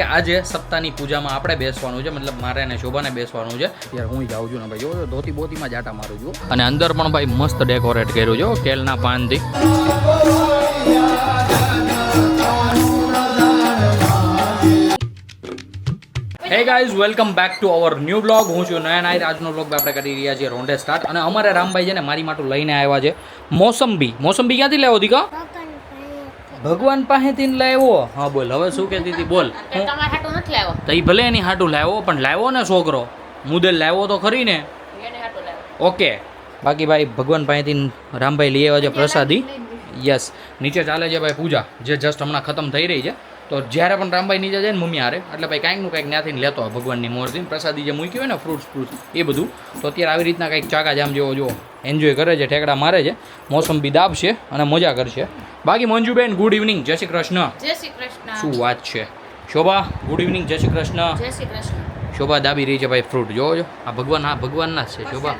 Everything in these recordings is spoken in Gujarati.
આજે સપ્તાહની પૂજામાં આપણે બેસવાનું છે, મતલબ મારે અને શોભાને બેસવાનું છે. યાર હું જાઉં છું ને ભાઈ, જો ધોતી બોતીમાં જાટા મારું છું. અને અંદર પણ ભાઈ મસ્ત ડેકોરેટ કર્યું છે કેલના પાનથી. Hey guys, welcome back to our new blog. હું છું નયન આહિર. આજનો બ્લોગ આપણે કરી રહ્યા છીએ રોંઢે સ્ટાર્ટ. અને અમારે રામભાઈ છે ને મારી માટે લઈને આવ્યા છે મોસંબી. મોસંબી ક્યાંથી લાવ્યો દીકા? ભગવાન પાસેથી લાવ્યો. હા બોલ, હવે શું કહેતી હતી બોલ. તો એ ભલે એની હાટું લાવ્યો, પણ લાવ્યો ને છોકરો મુદલ લાવ્યો તો ખરી ને. ઓકે, બાકી ભાઈ ભગવાન પાસેથી રામભાઈ લઈ આવ્યા છે પ્રસાદી. યસ, નીચે ચાલે છે ભાઈ પૂજા, જે જસ્ટ હમણાં ખતમ થઈ રહી છે. તો જ્યારે પણ રામભાઈ નીચે જાય ને મમ્મી હારે, એટલે ભાઈ કાંઈકનું કાંઈક ત્યાંથી લેતો હોય ભગવાનની મોરથી પ્રસાદી જે મૂક્યું હોય ને ફ્રૂટ્સ એ બધું. તો અત્યારે આવી રીતના કંઈક ચાકા જામ જેવો જો એન્જોય કરે છે, ઠેકડા મારે છે, મોસંબી દાબશે અને મજા કરશે. બાકી મંજુબેન ગુડ ઇવનિંગ, જય શ્રી કૃષ્ણ. જય શ્રી કૃષ્ણ. શું વાત છે. શોભા ગુડ ઇવનિંગ, જય શ્રી કૃષ્ણ. જય શ્રી કૃષ્ણ. શોભા દાબી રહી છે ભાઈ ફ્રૂટ, જોવો. આ ભગવાન, હા ભગવાનના જ છે શોભા.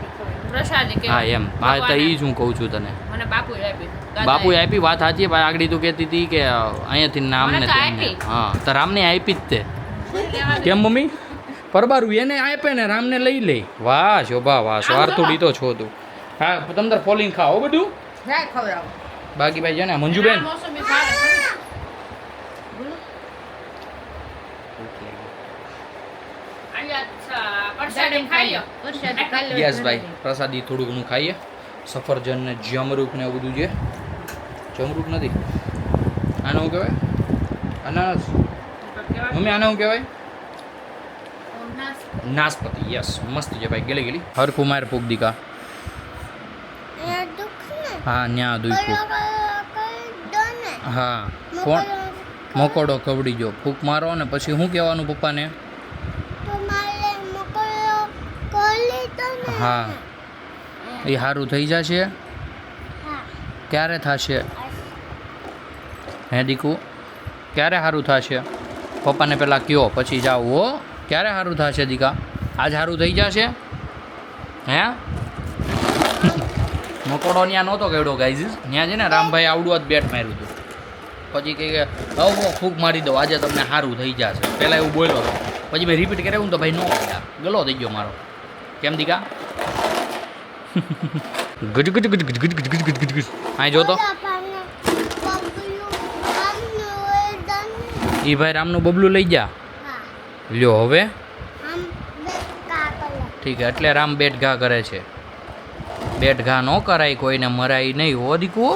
પ્રસાદી કે હા એમ, હા તો એ જ હું કહું છું તને. મને બાપુએ આપી. બાપુએ આપી, વાત સાચી ભાઈ. આગળ તું કહેતી હતી કે અહીંયાથી નામને હા, તો રામને આપી જ તે. કેમ મમ્મી પરબારું એને આપે ને રામને લઈ લે. વાહ શોભા વાહ, સ્વાર્થુડી તો છો તું. હા તમતાર ફોલીને ખાઓ બધું. બાકી ભાઈ છે ને મંજુબેન, યસ ભાઈ પ્રસાદી થોડું ઘણું ખાઈએ. સફરજન ને જમરૂખ ને એવું બધું છે. જમરૂખ નથી, આને શું કહેવાય? અનાનસ. મમ્મી આને શું કહેવાય? નાસપતિ. યસ, મસ્ત છે ભાઈ. ગેલી હરખું માર ફૂક દીકા. હા ન્યા દુખું. હા કોણ? મકોડો કવડી જો ફૂક મારો ને પછી શું કહેવાનું પપ્પાને? હા એ સારું થઈ જશે. ક્યારે થશે હે દીકુ? ક્યારે સારું થશે? પપ્પાને પહેલાં કયો પછી જાઓ હો. ક્યારે સારું થશે દીકા? આજ સારું થઈ જશે હે? મકોડો ત્યાં નહોતો કેવડો ગાઈઝ, ત્યાં છે ને રામભાઈ આવડું જ બેટ માર્યું હતું. પછી કહે કે હવે ફૂક મારી દો આજે તમને સારું થઈ જશે. પહેલાં એવું બોલ્યો હતો, પછી મેં રિપીટ કર્યું તો ભાઈ નો ગયા, ગલો થઈ ગયો મારો. કેમ દીકા? ગજ ગજ ગજ ગજ ગજ ગજ ગજ ગજ ગજ. હા જોતો ઈ ભાઈ રામનું બબલું લઈ જા. લ્યો હવે ઠીક છે. એટલે રામ બેટ ઘા કરે છે. બેટ ઘા ન કરાય, કોઈને મરાય નહીં હો દીકુ.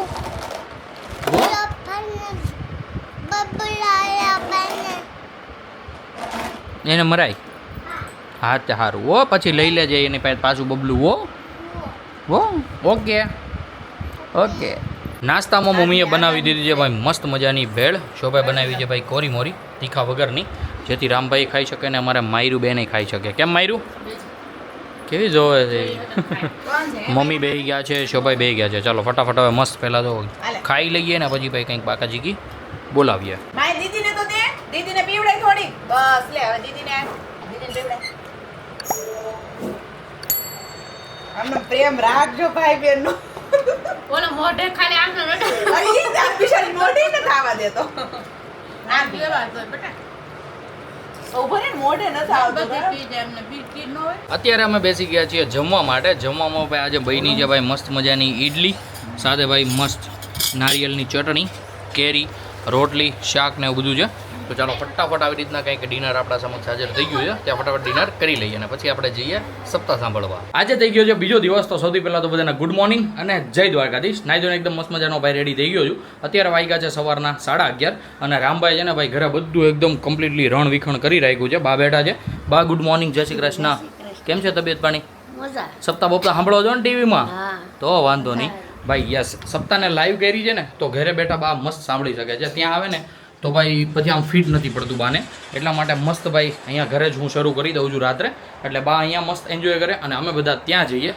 એને મરાય હા તે સારું હો. પછી લઈ લેજે એની પાસે પાછું બબલું હો. હો ઓકે ઓકે. નાસ્તામાં મમ્મીએ બનાવી દીધી છે ભાઈ મસ્ત મજાની ભેળ. શોભાએ બનાવી છે ભાઈ કોરી મોરી તીખા વગરની, જેથી રામભાઈ ખાઈ શકે ને અમારે માયરું બેને ખાઈ શકે. કેમ માયરું કેવી જોવે છે? મમ્મી બેસી ગયા છે, શોભાઈ બેસી ગયા છે. ચાલો ફટાફટ હવે મસ્ત પહેલાં તો ખાઈ લઈએ ને પછી ભાઈ કંઈક બાકાજીકી બોલાવીએ. દીદીને તો દે, દીદીને પીવડાય થોડી. બસ લે હવે દીદીને પીવડાય. આમનો પ્રેમ રાખજો ભાઈ બેનનો. ઓલો મોઢે ખાલી આમ ન રડે. અરે આ બિચારી મોઢે ન ખાવા દેતો. ના પીવા તો બેટા. ઓભરે મોઢે ન થાવ તો પી જાય એમને પી ન હોય. અત્યારે અમે બેસી ગયા છીએ જમવા માટે. જમવામાં ભાઈ આજે બની છે ભાઈ મસ્ત મજાની ઈડલી, સાથે ભાઈ મસ્ત નારિયેળની ચટણી, કેરી, રોટલી, શાક ને એવું બધું છે. તો ચાલો ફટાફટ આવી રીતના કંઈક ડિનર આપણા સમક્ષ હાજર થઈ ગયું છે, ત્યાં ફટાફટ ડિનર કરી લઈએ અને પછી આપણે જઈએ સપ્તાહ સાંભળવા. આજે થઈ ગયો છે બીજો દિવસ. તો સૌથી પહેલાં તો બધાને ગુડ મોર્નિંગ અને જય દ્વારકાધીશ. નાઈ ધોઈને એકદમ મસ્ત મજાનો ભાઈ રેડી થઈ ગયો છું. અત્યારે વાગ્યા છે સવારના 11:30 અને રામભાઈ છે ને ભાઈ ઘરે બધું એકદમ કમ્પ્લીટલી રણ વિખણ કરી રાખ્યું છે. બા બેઠા છે. બા ગુડ મોર્નિંગ, જય શ્રી કૃષ્ણ. કેમ છે તબિયત પાણી? સપ્તાહ બપ્તાહ સાંભળો છો ને ટીવીમાં? તો વાંધો નહીં ભાઈ. યસ, સપ્તાહને લાઈવ કરી છે ને તો ઘરે બેઠા બા મસ્ત સાંભળી શકે છે. ત્યાં આવે ને તો ભાઈ પછી આમ ફીટ નથી પડતું બાને, એટલા માટે મસ્ત ભાઈ અહીંયા ઘરે જ હું શરૂ કરી દઉં છું રાત્રે. એટલે બા અહીંયા મસ્ત એન્જોય કરે અને અમે બધા ત્યાં જઈએ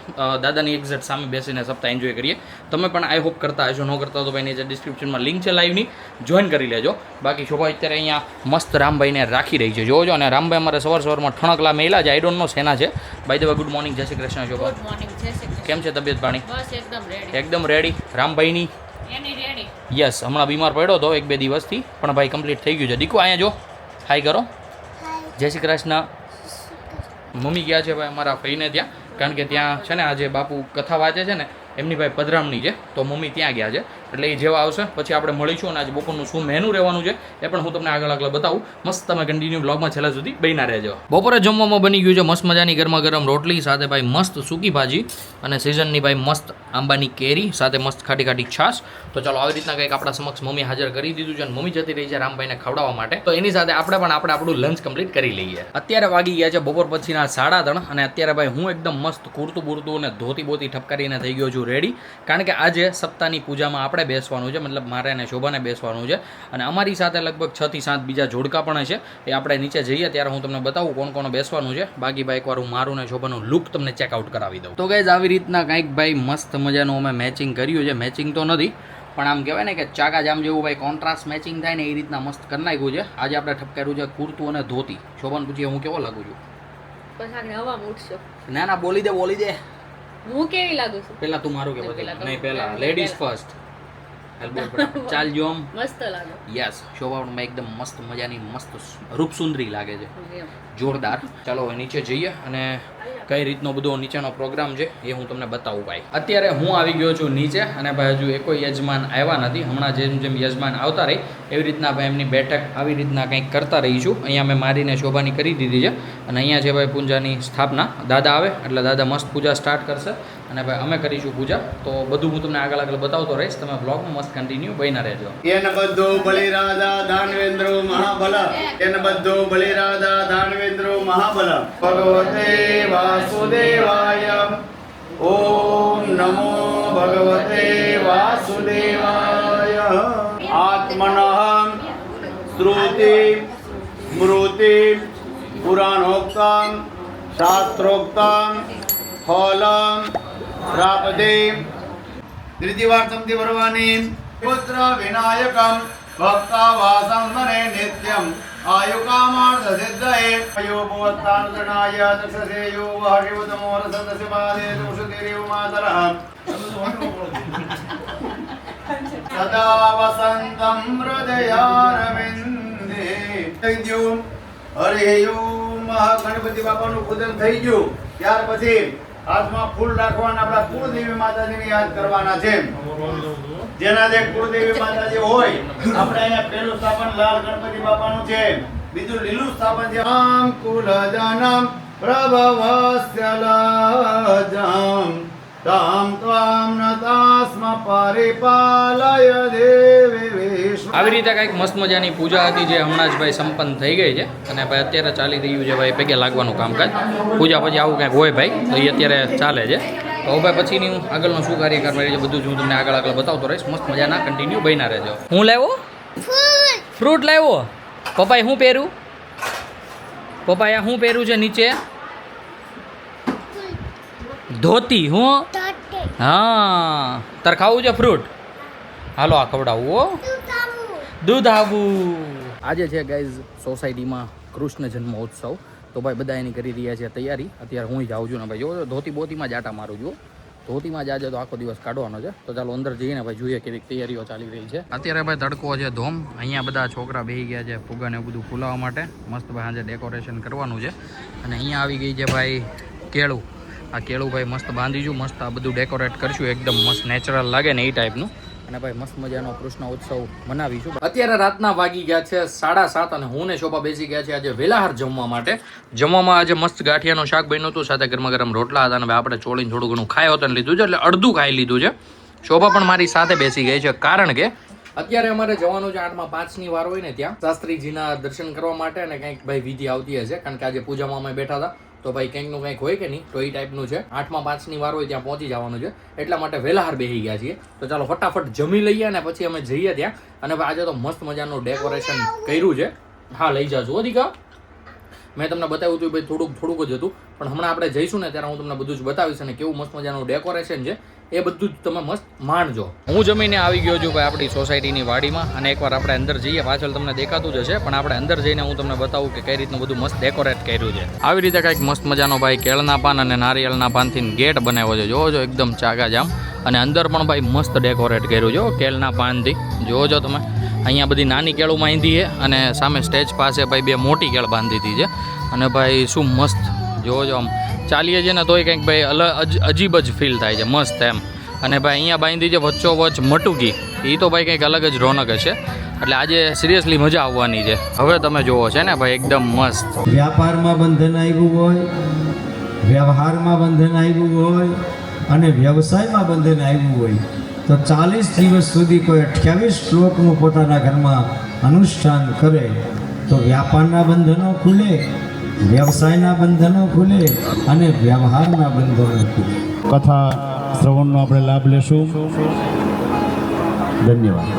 દાદાની એક્ઝેક્ટ સામે બેસીને સપ્તાહ એન્જોય કરીએ. તમે પણ આઈ હોપ કરતા હશો, ન કરતા તો ભાઈ નીચે ડિસ્ક્રિપ્શનમાં લિંક છે લાઈવની, જોઈન કરી લેજો. બાકી શોભા અત્યારે અહીંયા મસ્ત રામભાઈને રાખી રહી છે, જોજો. અને રામભાઈ અમારે સવારમાં ઠણકલા મેલા છે, આઈ ડોન્ટ નો સેના છે. By the way good morning, જય શ્રી કૃષ્ણ શોભા. ગુડ મોર્નિંગ, જય શ્રી કૃષ્ણ. કેમ છે તબિયત પાણી? બસ એકદમ રેડી. એકદમ રેડી. રામભાઈની એની રેડી. યસ, હમણાં બીમાર પડ્યો હતો 1-2 દિવસથી, પણ ભાઈ કમ્પ્લીટ થઈ ગયું છે. દીકુ અહીંયા જો, હાય કરો. જય શ્રી કૃષ્ણ. મમ્મી ગયા છે ભાઈ અમારા ભાઈને ત્યાં, કારણ કે ત્યાં છે ને આજે બાપુ કથા વાંચે છે ને એમની ભાઈ પધરામણી છે, તો મમ્મી ત્યાં ગયા છે. એટલે એ જેવા આવશે પછી આપણે મળીશું અને આજે બપોરનું શું મેનુ રહેવાનું છે એ પણ હું તમને આગળ બતાવું. મસ્ત તમે કન્ટિન્યુ બ્લોગમાં છેલ્લા સુધી બન્યા રહેજો. બપોરે જમવામાં બની ગયું છે મસ્ત મજાની ગરમા ગરમ રોટલી સાથે ભાઈ મસ્ત સૂકી ભાજી અને સિઝનની ભાઈ મસ્ત આંબાની કેરી સાથે મસ્ત ખાટી ખાટી છાશ. તો ચાલો આવી રીતના કંઈક આપણા સમક્ષ મમ્મી હાજર કરી દીધું છે અને મમ્મી જતી રહી છે રામભાઈને ખવડાવવા માટે. તો એની સાથે આપણે પણ આપણું લંચ કમ્પ્લીટ કરી લઈએ. અત્યારે વાગી ગયા છે બપોર પછીના 3:30 અને અત્યારે ભાઈ હું એકદમ મસ્ત કુર્તું બુરતું અને ધોતી બોતી ઠપકારીને થઈ ગયો છું રેડી, કારણ કે આજે સપ્તાહની પૂજામાં આપણે બેસવાનું છે, મતલબ મારે અને શોભાને બેસવાનું છે. અને અમારી સાથે લગભગ 6 થી 7 બીજા જોડકા પણ છે, એ આપણે નીચે જઈએ ત્યારે હું તમને બતાવું કોણ કોણ બેસવાનું છે. બાકી ભાઈ એકવાર હું મારું ને શોભાનું લુક તમને ચેકઆઉટ કરાવી દઉં. તો ગાઈઝ આવી રીતના કંઈક ભાઈ મસ્ત મજાનું અમે મેચિંગ કર્યું છે. મેચિંગ તો નથી પણ આમ કહેવાય ને કે ચાકા જામ જેવું ભાઈ કોન્ટ્રાસ્ટ મેચિંગ થાય ને એ રીતના મસ્ત કરી નાખ્યું છે. આજે આપણે ઠપકાર્યું છે કુર્તું અને ધોતી. શોભાને પૂછીએ હું કેવો લાગુ છું? ના બોલી દે. હું કેવી લાગુ છું? પહેલા તું મારું કે પછી નહીં, પહેલા લેડીઝ ફર્સ્ટ. ચાલ જો આમ મસ્ત લાગે. યસ, શોભામાં એકદમ મસ્ત મજાની મસ્ત રૂપસુંદરી લાગે છે, જોરદાર. ચાલો હવે નીચે જઈએ અને કઈ રીતનો બધો નીચેનો પ્રોગ્રામ છે એ હું તમને બતાવું ભાઈ. અત્યારે હું આવી ગયો છું નીચે અને ભાઈ હજુ એકોઈ યજમાન આવ્યા નથી. હમણાં જેમ યજમાન આવતા રહી એવી રીતના ભાઈ એમની બેઠક આવી રીતના કંઈક કરતા રહીશું. અહીંયા મેં મારીને શોભાની કરી દીધી છે અને અહીંયા છે ભાઈ પૂજાની સ્થાપના. દાદા આવે એટલે દાદા મસ્ત પૂજા સ્ટાર્ટ કરશે અને ભાઈ અમે કરીશું પૂજા. તો બધું હું તમને આગળ બતાવતો રહીશ. તમે બ્લોગમાં મસ્ત કન્ટિન્યુ બન્યા રહેજો. એન બધો બલિરાજા દાનવેન્દ્રો મહાબલ, એન બધો બલિરાજા દાનવેન્દ્રો મહાબલ. ભગવતે વાસુદેવાય. ઓમ નમો ભગવતે વાસુદેવાય. આત્મનઃ શ્રુતિ સ્મૃતિ પુરાણોક્તમ શાસ્ત્રોક્તમ ફલમ પ્રાપદે. ત્રીજી વાર સમજી ભરવાની. પુત્ર વિનાયકમ ભક્તાવાસમ મને નિત્યમ આયુકામાર્થ સિદ્ધયે અયો ભવત્તાનુતરણાય દક્ષસેયો વાહિવતમો રસદસ્યપાદે દોષતિરેવ માતરઃ સદા વસંતમ હૃદયારવિંદે. થઈ ગયું. હરિ ઓમ. ગણપતિ બાપાનું પૂજન થઈ ગયું. ત્યાર પછી હાથમાં ફૂલ રાખવાના, આપણા કુળદેવી માતાજીને યાદ કરવાના છે. જેના જે કુળદેવી માતાજી હોય આપણે અહીંયા પહેલું સ્થાપન લાલ ગણપતિ બાપાનું છે, બીજું લીલું સ્થાપન છે આમ કુલજનમ પ્રભવસ્ય લજમ તામ ત્વામ નતાસ્મ પરિપાલય દેવી વિશ્વ. આવી રીતે કંઈક મસ્ત મજાની પૂજા હતી જે હમણાં જ ભાઈ સંપન્ન થઈ ગઈ છે અને ભાઈ અત્યારે ચાલી રહ્યું છે ભાઈ પગે લાગવાનું કામકાજ. પૂજા પછી આવું કંઈક હોય ભાઈ તો એ અત્યારે ચાલે છે. તો ભાઈ પછીની હું આગળનું શું કાર્ય કરવા છે બધું જ હું તમને આગળ બતાવતો રહીશ. મસ્ત મજાના કન્ટિન્યુ બન્યા રહેજો. હું લાવ્યો ફ્રૂટ લાવ્યો. પપ્પાએ શું પહેર્યું? પપ્પાએ શું પહેર્યું છે નીચે? ધોતી. હું હા, તાર ખાવું છે ફ્રૂટ? હાલો આ ખવડાવું. દૂધ આવું. આજે છે ગાઈઝ સોસાયટીમાં કૃષ્ણ જન્મોત્સવ. તો ભાઈ બધા એની કરી રહ્યા છે તૈયારી. અત્યારે હું જાઉં છું ને ભાઈ, જો ધોતી બોતીમાં જ આટા મારું છું. ધોતીમાં જ આજે તો આખો દિવસ કાઢવાનો છે. તો ચાલો અંદર જઈને ભાઈ જોઈએ કેવી તૈયારીઓ ચાલી રહી છે. અત્યારે ભાઈ તડકો છે ધોમ. અહીંયા બધા છોકરા બેસી ગયા છે ફુગાને એવું બધું ફૂલાવવા માટે. મસ્ત ભાઈ આજે ડેકોરેશન કરવાનું છે. અને અહીંયા આવી ગઈ છે ભાઈ કેળું. આ કેળું ભાઈ મસ્ત બાંધીશું, મસ્ત આ બધું ડેકોરેટ કરશું, એકદમ મસ્ત નેચરલ લાગે ને એ ટાઈપનું. અને ભાઈ મસ્ત મજાનો કૃષ્ણ ઉત્સવ મનાવીશું. અત્યારે રાતના વાગી ગયા છે 7:30 અને હું ને શોભા બેસી ગયા છે આજે વેલાહાર જમવા માટે. જમવામાં આજે મસ્ત ગાંઠિયાનું શાક બન્યું હતું, સાથે ગરમા ગરમ રોટલા હતા અને આપણે ચોળીને થોડું ઘણું ખાયો હતો લીધું છે, એટલે અડધું ખાઈ લીધું છે. શોભા પણ મારી સાથે બેસી ગઈ છે, કારણ કે અત્યારે અમારે જવાનું છે 8:05ની વાર હોય ને ત્યાં શાસ્ત્રીજીના દર્શન કરવા માટે. અને કંઈક ભાઈ વિધિ આવતી હશે, કારણ કે આજે પૂજામાં અમે બેઠા હતા તો ભાઈ કંઈકનું કંઈક હોય કે નહીં, તો એ ટાઈપનું છે. 8:05ની વાર હોય ત્યાં પહોંચી જવાનું છે, એટલા માટે વહેલાહાર બેસી ગયા છીએ. તો ચાલો ફટાફટ જમી લઈએ અને પછી અમે જઈએ ત્યાં. અને ભાઈ આજે તો મસ્ત મજાનું ડેકોરેશન કર્યું છે. હા લઈ જાજો દીકા. મેં તમને બતાવ્યું હતું ભાઈ થોડુંક જ હતું, પણ હમણાં આપણે જઈશું ને ત્યારે હું તમને બધું જ બતાવીશ અને કેવું મસ્ત મજાનું ડેકોરેશન છે એ બધું જ તમે મસ્ત માણજો. હું જમીને આવી ગયો છું ભાઈ આપણી સોસાયટીની વાડીમાં અને એકવાર આપણે અંદર જઈએ. પાછળ તમને દેખાતું જ હશે, પણ આપણે અંદર જઈને હું તમને બતાવું કે કઈ રીતનું બધું મસ્ત ડેકોરેટ કર્યું છે. આવી રીતે કંઈક મસ્ત મજાનો ભાઈ કેળના પાન અને નારિયેળના પાનથી ગેટ બનાવ્યો છે. જોવો એકદમ ચાગા જામ. અને અંદર પણ ભાઈ મસ્ત ડેકોરેટ કર્યું છે કેળના પાનથી. જોવો તમે. અહીંયા બધી નાની કેળું બાંધી છે અને સામે સ્ટેજ પાસે ભાઈ 2 મોટી કેળ બાંધી હતી છે. અને ભાઈ શું મસ્ત જોવો જો આમ ચાલીએ છીએ ને તોય કંઈક ભાઈ અજીબ જ ફીલ થાય છે, મસ્ત એમ. અને ભાઈ અહીંયા બાંધી છે વચ્ચોવચ્ચ મટુકી, એ તો ભાઈ કંઈક અલગ જ રોનક હશે. એટલે આજે સિરિયસલી મજા આવવાની છે. હવે તમે જોવો છે ને ભાઈ એકદમ મસ્ત. વ્યાપારમાં બંધન આવ્યું હોય, વ્યવહારમાં બંધન આવ્યું હોય અને વ્યવસાયમાં બંધન આવ્યું હોય તો 40 દિવસ સુધી કોઈ 28 શ્લોકનું પોતાના ઘરમાં અનુષ્ઠાન કરે તો વ્યાપારના બંધનો ખુલે, વ્યવસાયના બંધનો ખુલે અને વ્યવહારના બંધનો ખુલે. કથા શ્રવણનો આપણે લાભ લેશું. ધન્યવાદ.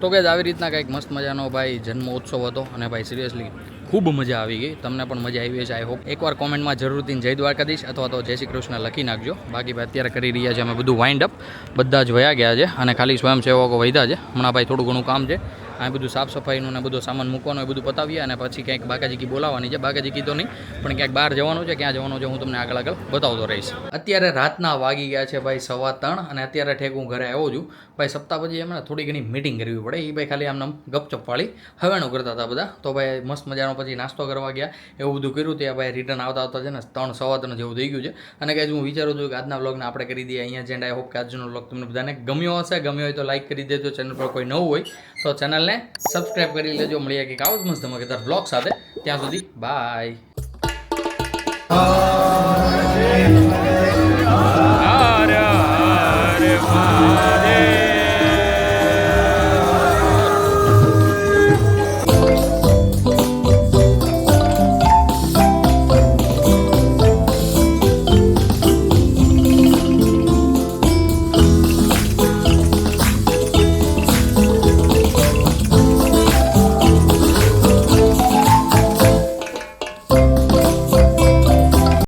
તો કે આવી રીતના કંઈક મસ્ત મજાનો ભાઈ જન્મોત્સવ હતો અને ભાઈ સિરિયસલી ખૂબ મજા આવી ગઈ. તમને પણ મજા આવી હશે આઈ હોપ. એકવાર કોમેન્ટમાં જરૂરથી જય દ્વારકાધીશ અથવા તો જય શ્રી કૃષ્ણ લખી નાખજો. બાકી ભાઈ અત્યારે કરી રહ્યા છે અમે બધું વાઇન્ડ અપ, બધા જ વયા ગયા છે અને ખાલી સ્વયંસેવકો વધ્યા છે. હમણાં ભાઈ થોડું ઘણું કામ છે, આ બધું સાફ સફાઈનું ને બધું સામાન મૂકવાનું એ બધું પતાવીએ અને પછી ક્યાંક બાકાજીકી બોલાવવાની છે. બાકાજીકી તો નહીં પણ ક્યાંક બહાર જવાનું છે, ક્યાં જવાનું છે હું તમને આગળ બતાવતો રહીશ. અત્યારે રાતના વાગી ગયા છે ભાઈ 3:15 અને અત્યારે ઠેક હું ઘરે આવ્યો છું. ભાઈ સપ્તાહ પછી એમને થોડી ઘણી મીટિંગ કરવી પડે, એ ભાઈ ખાલી આમ ગપચપવાળી હવેનું કરતા હતા બધા. તો ભાઈ મસ્ત મજાનો પછી નાસ્તો કરવા ગયા, એવું બધું કર્યું. ત્યાં ભાઈ રિટર્ન આવતા છે ને 3-3 જેવું થઈ ગયું છે. અને કાંઈ હું વિચારું છું કે આજના વ્લોગને આપણે કરી દઈએ અહીંયા જેન્ડ. આઈ હોપ કે આજનો વ્લોગ તમને બધાને ગમ્યો હશે. ગમ્યો હોય તો લાઈક કરી દેજો. ચેનલ પર કોઈ નવું હોય તો ચેનલને સબસ્ક્રાઈબ કરી લેજો. મળીએ કે આવું જ મસ્ત ધમાકેદાર વ્લોગ સાથે. ત્યાં સુધી બાય.